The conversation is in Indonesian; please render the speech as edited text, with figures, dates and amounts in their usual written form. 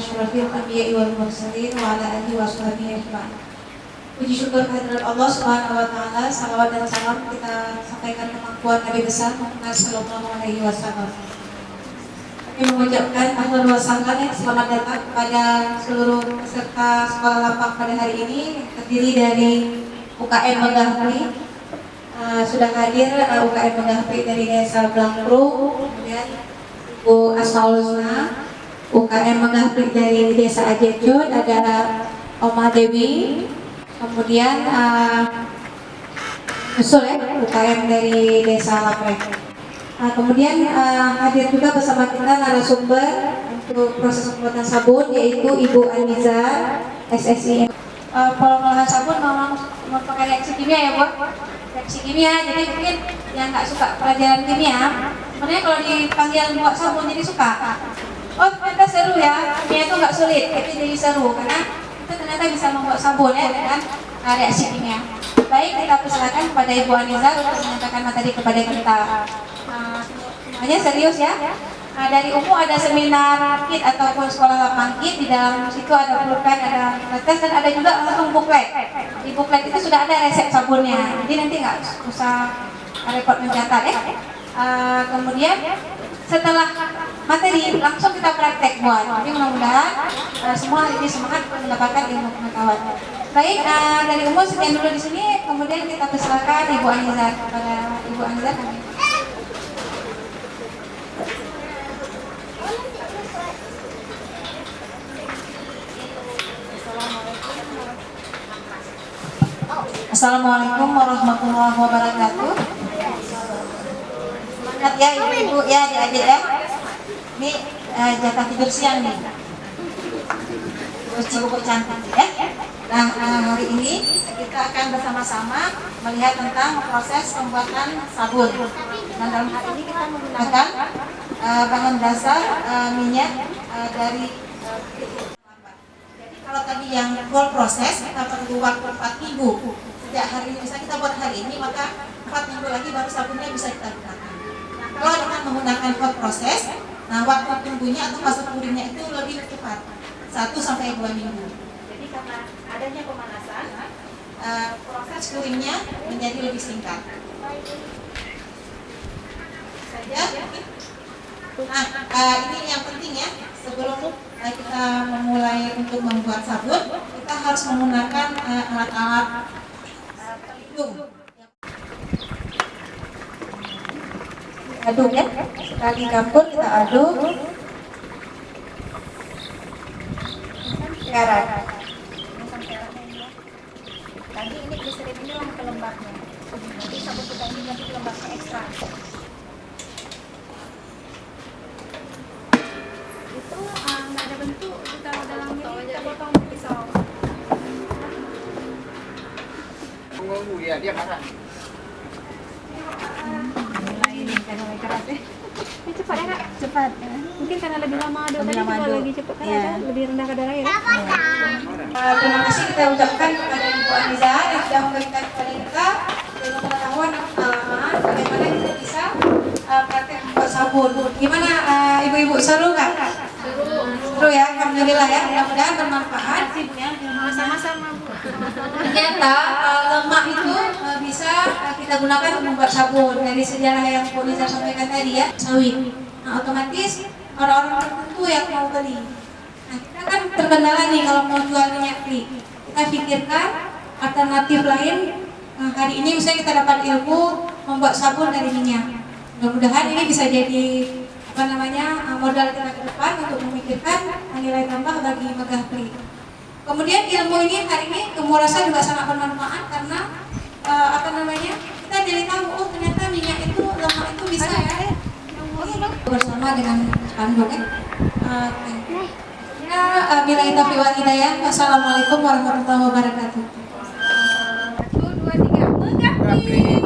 asyrafil anbiya'i wal mursalin wa ala alihi wa sahbihi ajma'in. Puji syukur kehadirat Allah Subhanahu wa taala, salawat dan salam kita sampaikan kemampuan Nabi besar Muhammad sallallahu alaihi wasallam. Kami mengucapkan ahlan wa sahlan, selamat datang kepada seluruh peserta sekolah lapang pada hari ini, terdiri dari UKM Megahri. Sudah hadir UKM Megahri dari Desa Blangkru, kemudian Bu Asmaul Husna, UKM Megahri dari Desa Ajejun, ada Oma Dewi, kemudian usul UKM dari Desa Laprek. Kemudian hadir juga bersama kita narasumber untuk proses pembuatan sabun, yaitu Ibu Aniza, SSI. Pengolahan sabun memang merupakan reaksi kimia ya Bu, reaksi kimia. Jadi mungkin yang nggak suka pelajaran kimia, sebenarnya kalau dipanggil buat sabun jadi suka. Oh ternyata seru ya, kimia itu nggak sulit, tapi jadi seru karena itu ternyata bisa membuat sabun ya dengan reaksi kimia. Baik, kita persilakan kepada Ibu Aniza untuk menyampaikan materi kepada kita. Semuanya serius ya. Dari UMU ada seminar kit ataupun sekolah lapang kit, di dalam situ ada pulpen, ada tes, dan ada juga langsung buklet. Di buklet itu sudah ada resep sabunnya, jadi nanti nggak usah repot mencatat ya. Kemudian setelah materi langsung kita praktek buat. Jadi mudah-mudahan semua hari ini semangat mendapatkan ilmu pengetahuan. Baik, dari UMU sekian dulu di sini. Kemudian kita persilakan Ibu Aniza. Kepada Ibu Aniza kami. Assalamualaikum warahmatullahi wabarakatuh. Semangat ya ibu-ibu ya, adik-adik ya. Ini jatah tidur siang nih. Cuci buku cantik ya. Nah hari ini kita akan bersama-sama melihat tentang proses pembuatan sabun. Nah dalam hal ini kita menggunakan bahan dasar minyak dari. Jadi kalau tadi yang full proses kita perlu waktu 4 minggu. Sejak hari ini, misalnya kita buat hari ini, maka 4 minggu lagi baru sabunnya bisa kita gunakan. Nah, kalau dengan menggunakan hot process, nah waktu tunggunya atau fase kuringnya itu lebih cepat, 1-2 minggu. Jadi karena adanya pemanasan, proses kuringnya menjadi lebih singkat. Saja. Nah, ini yang penting ya, sebelum kita memulai untuk membuat sabun, kita harus menggunakan alat-alat aduk ya, sekali campur kita aduk. Sekarang tadi ini glycerin ini yang pelembabnya, nanti sabun kita ini nanti pelembabnya ekstra. Itu nggak ada bentuk, kita dalam ini kita potong pisau. Ya, dia marah. Mulai keras ya. Ini cepat ya Kak? Cepat. Mungkin karena lebih lama aduk tadi juga lagi cepat kan ya. Lebih rendah kadar air. Terima kasih kita ucapkan kepada Ibu Aniza yang sudah memberikan kepada kita ilmu pengetahuan dan pengalaman bagaimana kita bisa praktek membuat sabun. Gimana ibu-ibu, seru nggak? Seru ya, alhamdulillah ya. Mudah-mudahan bermanfaat. Sama-sama Bu. Ternyata lemak itu bisa kita gunakan untuk membuat sabun. Dari sejarah yang Bu Niza sampaikan tadi ya, sawit. Nah otomatis orang-orang tertentu yang mau beli. Nah kita kan terkendala nih kalau mau jual minyak free. Kita pikirkan alternatif lain. Hari ini misalnya kita dapat ilmu membuat sabun dari minyak. Mudah-mudahan ini bisa jadi modal kita ke depan untuk memikirkan nilai tambah bagi Megahri. Kemudian ilmu ini hari ini Kamu rasa juga sangat bermanfaat karena kita jadi tahu ternyata minyak itu, lemak itu bisa ya bersama dengan kandung ya. Bila kita wal hidayah. Wassalamualaikum warahmatullahi wabarakatuh. 1, 2, 3 Megahri.